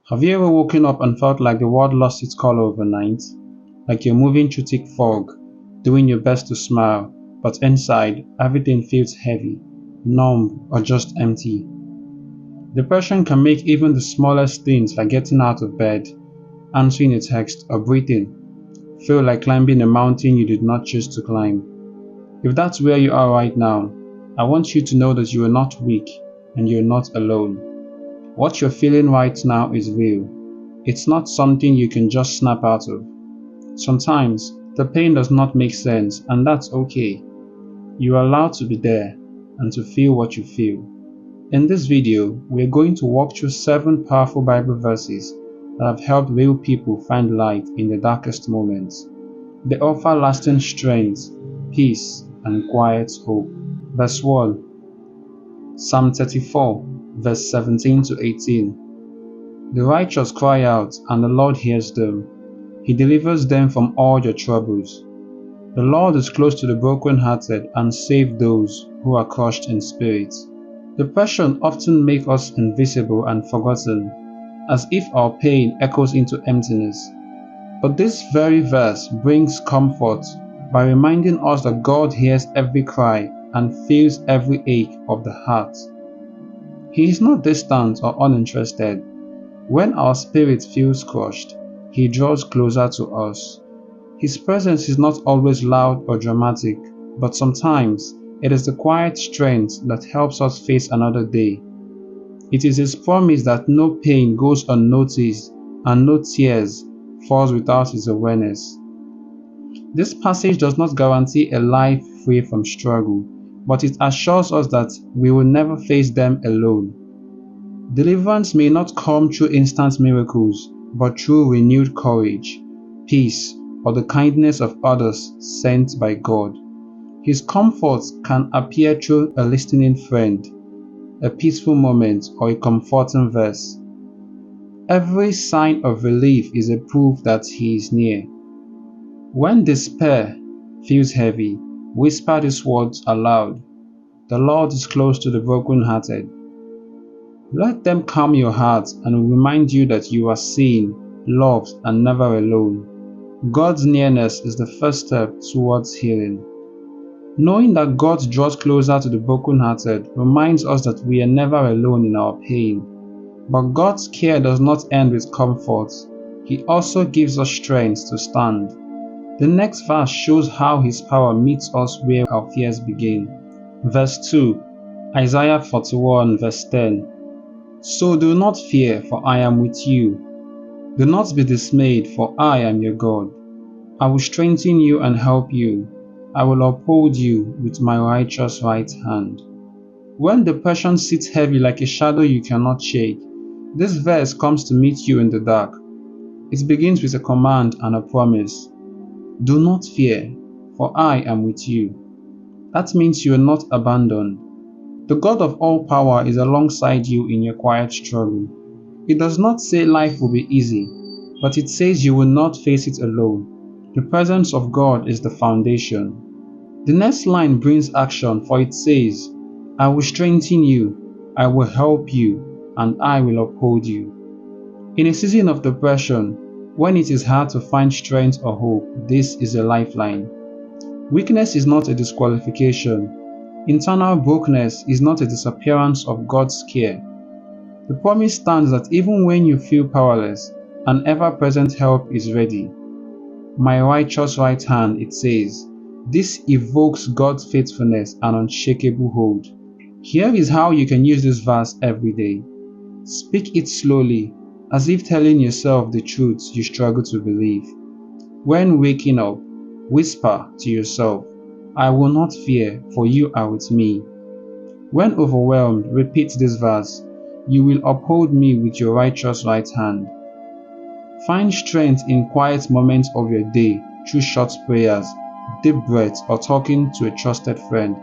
Have you ever woken up and felt like the world lost its color overnight? Like you're moving through thick fog, doing your best to smile, but inside, everything feels heavy, numb, or just empty. Depression can make even the smallest things like getting out of bed, answering a text, or breathing feel like climbing a mountain you did not choose to climb. If that's where you are right now, I want you to know that you are not weak and you're not alone. What you're feeling right now is real. It's not something you can just snap out of. Sometimes, the pain does not make sense, and that's okay. You are allowed to be there and to feel what you feel. In this video, we're going to walk through 7 powerful Bible verses that have helped real people find light in the darkest moments. They offer lasting strength, peace, and quiet hope. Verse 1, Psalm 34, verse 17 to 18. The righteous cry out, and the Lord hears them. He delivers them from all their troubles. The Lord is close to the brokenhearted and saves those who are crushed in spirit. Depression often makes us invisible and forgotten, as if our pain echoes into emptiness. But this very verse brings comfort by reminding us that God hears every cry and feels every ache of the heart. He is not distant or uninterested. When our spirit feels crushed, He draws closer to us. His presence is not always loud or dramatic, but sometimes it is the quiet strength that helps us face another day. It is His promise that no pain goes unnoticed and no tears falls without His awareness. This passage does not guarantee a life free from struggle, but it assures us that we will never face them alone. Deliverance may not come through instant miracles, but through renewed courage, peace, or the kindness of others sent by God. His comfort can appear through a listening friend, a peaceful moment, or a comforting verse. Every sign of relief is a proof that He is near. When despair feels heavy, whisper these words aloud. The Lord is close to the brokenhearted. Let them calm your heart and remind you that you are seen, loved, and never alone. God's nearness is the first step towards healing. Knowing that God draws closer to the brokenhearted reminds us that we are never alone in our pain. But God's care does not end with comfort. He also gives us strength to stand. The next verse shows how His power meets us where our fears begin. Verse 2, Isaiah 41, verse 10. So do not fear, for I am with you. Do not be dismayed, for I am your God. I will strengthen you and help you. I will uphold you with my righteous right hand. When depression sits heavy like a shadow you cannot shake, this verse comes to meet you in the dark. It begins with a command and a promise. Do not fear, for I am with you. That means you are not abandoned. The God of all power is alongside you in your quiet struggle. It does not say life will be easy, but it says you will not face it alone. The presence of God is the foundation. The next line brings action, for it says, I will strengthen you, I will help you, and I will uphold you. In a season of depression, when it is hard to find strength or hope, this is a lifeline. Weakness is not a disqualification. Internal brokenness is not a disappearance of God's care. The promise stands that even when you feel powerless, an ever-present help is ready. My righteous right hand, it says. This evokes God's faithfulness and unshakable hold. Here is how you can use this verse every day. Speak it slowly, as if telling yourself the truths you struggle to believe. When waking up, whisper to yourself, I will not fear, for you are with me. When overwhelmed, repeat this verse, you will uphold me with your righteous right hand. Find strength in quiet moments of your day through short prayers, deep breaths, or talking to a trusted friend.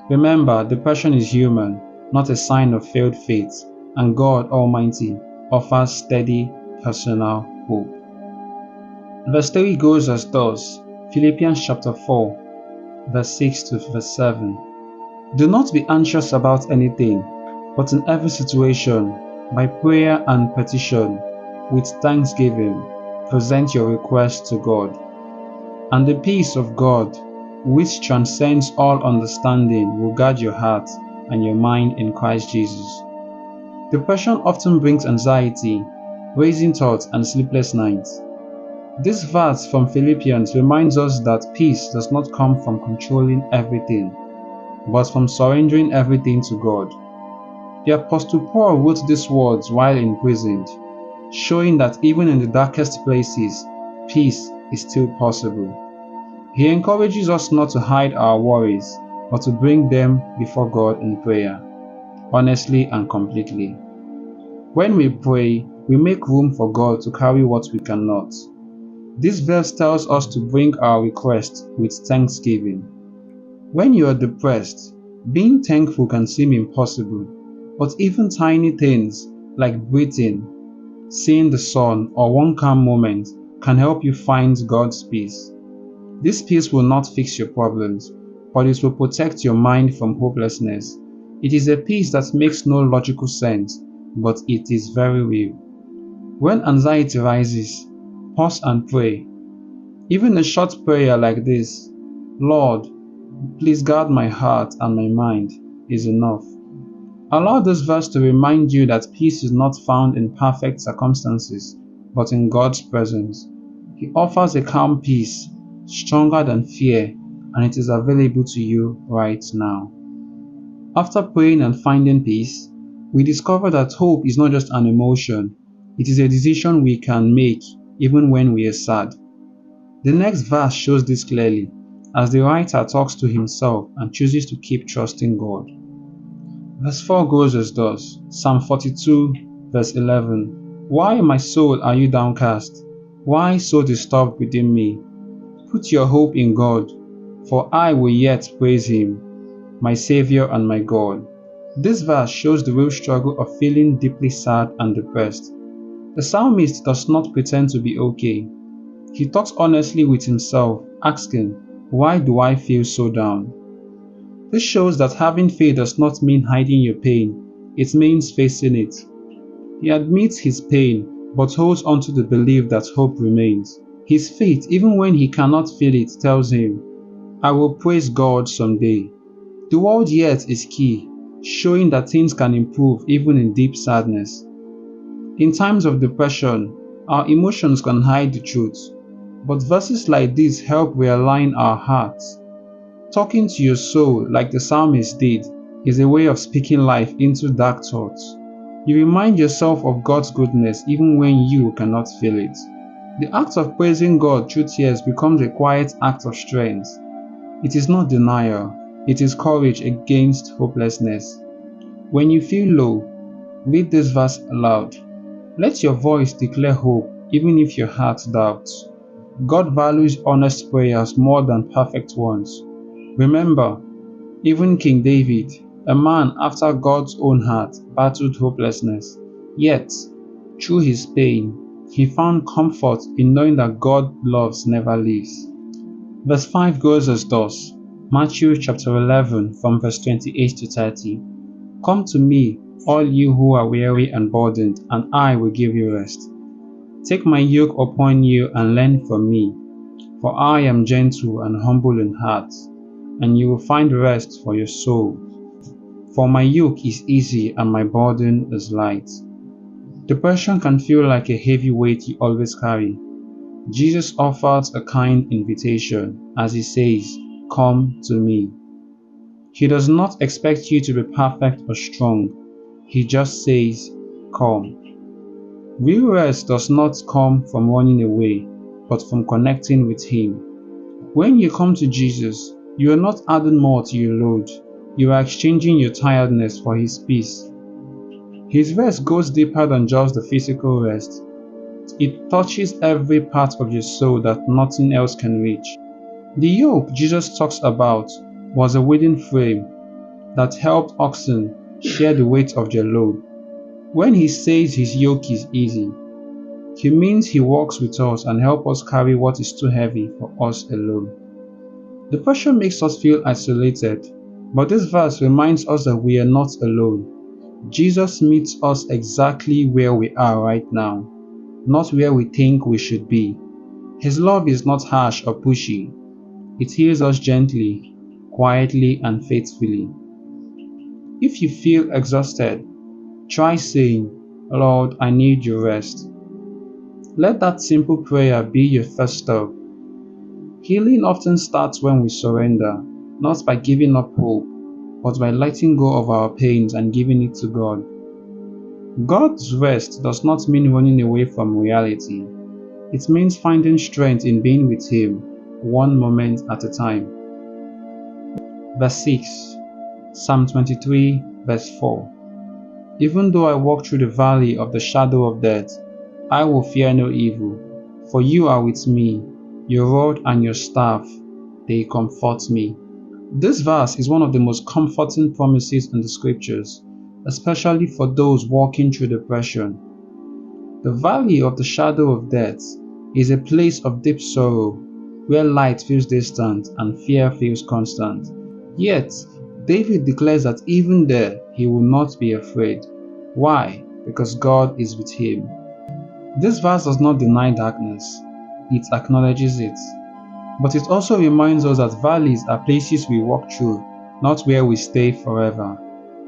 Remember, depression is human, not a sign of failed faith, and God Almighty offers steady, personal hope. Verse 3 goes as thus, Philippians chapter 4, verse 6 to verse 7. Do not be anxious about anything, but in every situation, by prayer and petition, With thanksgiving, present your request to God. And the peace of God, which transcends all understanding, will guard your heart and your mind in Christ Jesus. Depression often brings anxiety, racing thoughts, and sleepless nights. This verse from Philippians reminds us that peace does not come from controlling everything, but from surrendering everything to God. The Apostle Paul wrote these words while imprisoned, showing that even in the darkest places, peace is still possible. He encourages us not to hide our worries, but to bring them before God in prayer, honestly and completely. When we pray, we make room for God to carry what we cannot. This verse tells us to bring our request with thanksgiving. When you are depressed, being thankful can seem impossible, but even tiny things like breathing, seeing the sun, or one calm moment can help you find God's peace. This peace will not fix your problems, but it will protect your mind from hopelessness. It is a peace that makes no logical sense, but it is very real. When anxiety rises, pause and pray. Even a short prayer like this, "Lord, please guard my heart and my mind," is enough. Allow this verse to remind you that peace is not found in perfect circumstances, but in God's presence. He offers a calm peace, stronger than fear, and it is available to you right now. After praying and finding peace, we discover that hope is not just an emotion, it is a decision we can make even when we are sad. The next verse shows this clearly, as the writer talks to himself and chooses to keep trusting God. Verse 4 goes as thus, Psalm 42, verse 11. "Why, my soul, are you downcast? Why so disturbed within me? Put your hope in God, for I will yet praise Him, my Savior and my God." This verse shows the real struggle of feeling deeply sad and depressed. The psalmist does not pretend to be okay. He talks honestly with himself, asking, "Why do I feel so down?" This shows that having faith does not mean hiding your pain, it means facing it. He admits his pain, but holds on to the belief that hope remains. His faith, even when he cannot feel it, tells him, "I will praise God someday." The word "yet" is key, showing that things can improve even in deep sadness. In times of depression, our emotions can hide the truth, but verses like this help realign our hearts. Talking to your soul, like the psalmist did, is a way of speaking life into dark thoughts. You remind yourself of God's goodness even when you cannot feel it. The act of praising God through tears becomes a quiet act of strength. It is not denial, it is courage against hopelessness. When you feel low, read this verse aloud. Let your voice declare hope even if your heart doubts. God values honest prayers more than perfect ones. Remember, even King David, a man after God's own heart, battled hopelessness. Yet, through his pain, he found comfort in knowing that God's love never leaves. Verse 5 goes as thus, Matthew chapter 11 from verse 28 to 30. "Come to me, all you who are weary and burdened, and I will give you rest. Take my yoke upon you and learn from me, for I am gentle and humble in heart, and you will find rest for your soul. For my yoke is easy and my burden is light." Depression can feel like a heavy weight you always carry. Jesus offers a kind invitation as he says, "Come to me." He does not expect you to be perfect or strong. He just says, "Come." Real rest does not come from running away, but from connecting with him. When you come to Jesus, you are not adding more to your load. You are exchanging your tiredness for his peace. His rest goes deeper than just the physical rest. It touches every part of your soul that nothing else can reach. The yoke Jesus talks about was a wooden frame that helped oxen share the weight of their load. When he says his yoke is easy, he means he walks with us and helps us carry what is too heavy for us alone. Depression makes us feel isolated, but this verse reminds us that we are not alone. Jesus meets us exactly where we are right now. not where we think we should be. His love is not harsh or pushy. It heals us gently, quietly, and faithfully. If you feel exhausted, try saying, "Lord, I need your rest." Let that simple prayer be your first step. Healing often starts when we surrender, not by giving up hope, but by letting go of our pains and giving it to God. God's rest does not mean running away from reality. It means finding strength in being with Him, one moment at a time. Verse 6, Psalm 23, verse 4. Even though I walk through the valley of the shadow of death, I will fear no evil, for you are with me. Your rod and your staff, they comfort me. This verse is one of the most comforting promises in the scriptures, especially for those walking through depression. The valley of the shadow of death is a place of deep sorrow, where light feels distant and fear feels constant. Yet, David declares that even there he will not be afraid. Why? Because God is with him. This verse does not deny darkness, it acknowledges it. But it also reminds us that valleys are places we walk through, not where we stay forever,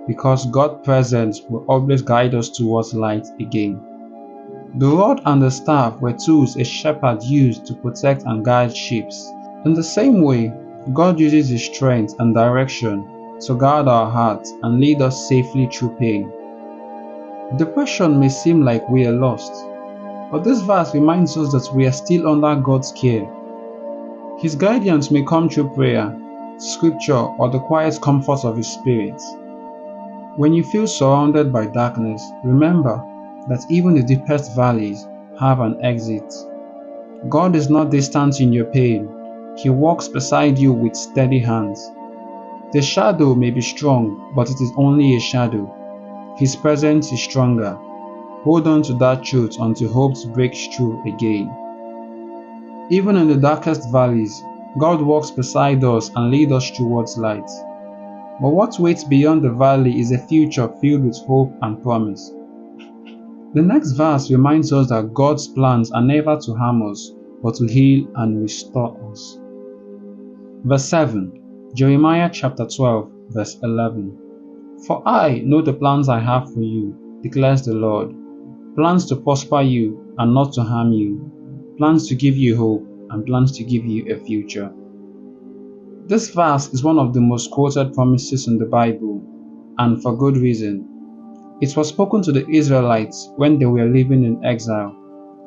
because God's presence will always guide us towards light again. The rod and the staff were tools a shepherd used to protect and guide sheep. In the same way, God uses His strength and direction to guard our hearts and lead us safely through pain. Depression may seem like we are lost, but this verse reminds us that we are still under God's care. His guidance may come through prayer, scripture, or the quiet comfort of His Spirit. When you feel surrounded by darkness, remember that even the deepest valleys have an exit. God is not distant in your pain. He walks beside you with steady hands. The shadow may be strong, but it is only a shadow. His presence is stronger. Hold on to that truth until hope breaks through again. Even in the darkest valleys, God walks beside us and leads us towards light. But what waits beyond the valley is a future filled with hope and promise. The next verse reminds us that God's plans are never to harm us, but to heal and restore us. Verse 7, Jeremiah chapter 12, verse 11. For I know the plans I have for you, declares the Lord, plans to prosper you and not to harm you, plans to give you hope and plans to give you a future. This verse is one of the most quoted promises in the Bible, and for good reason. It was spoken to the Israelites when they were living in exile,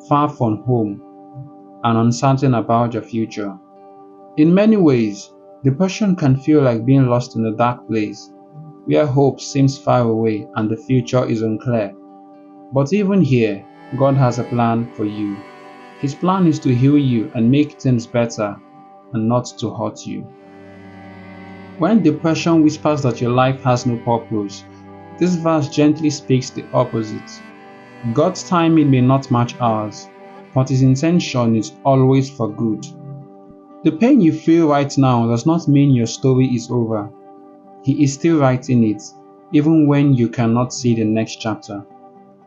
far from home, and uncertain about their future. In many ways, depression can feel like being lost in a dark place, where hope seems far away and the future is unclear. But even here, God has a plan for you. His plan is to heal you and make things better, and not to hurt you. When depression whispers that your life has no purpose, this verse gently speaks the opposite. God's timing may not match ours, but His intention is always for good. The pain you feel right now does not mean your story is over. He is still writing it, even when you cannot see the next chapter.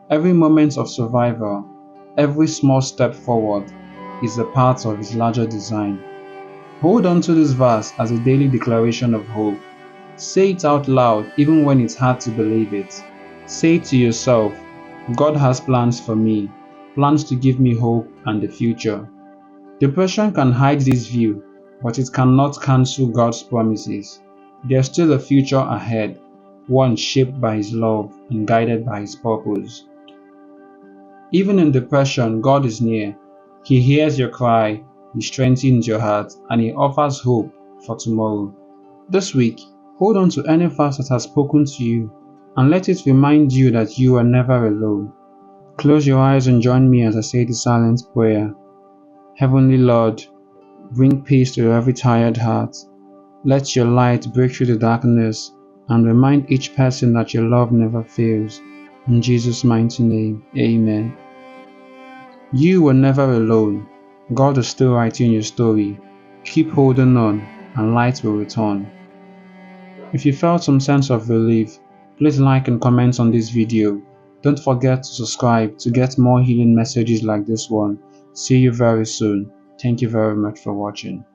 Every moment of survival, every small step forward, is a part of His larger design. Hold on to this verse as a daily declaration of hope. Say it out loud even when it's hard to believe it. Say to yourself, God has plans for me, plans to give me hope and a future. Depression can hide this view, but it cannot cancel God's promises. There's still a future ahead, one shaped by His love and guided by His purpose. Even in depression, God is near. He hears your cry, He strengthens your heart, and He offers hope for tomorrow. This week, hold on to any verse that has spoken to you, and let it remind you that you are never alone. Close your eyes and join me as I say the silent prayer. Heavenly Lord, bring peace to every tired heart. Let your light break through the darkness and remind each person that your love never fails. In Jesus' mighty name, amen. You were never alone. God is still writing your story. Keep holding on, and light will return. If you felt some sense of relief, please like and comment on this video. Don't forget to subscribe to get more healing messages like this one. See you very soon. Thank you very much for watching.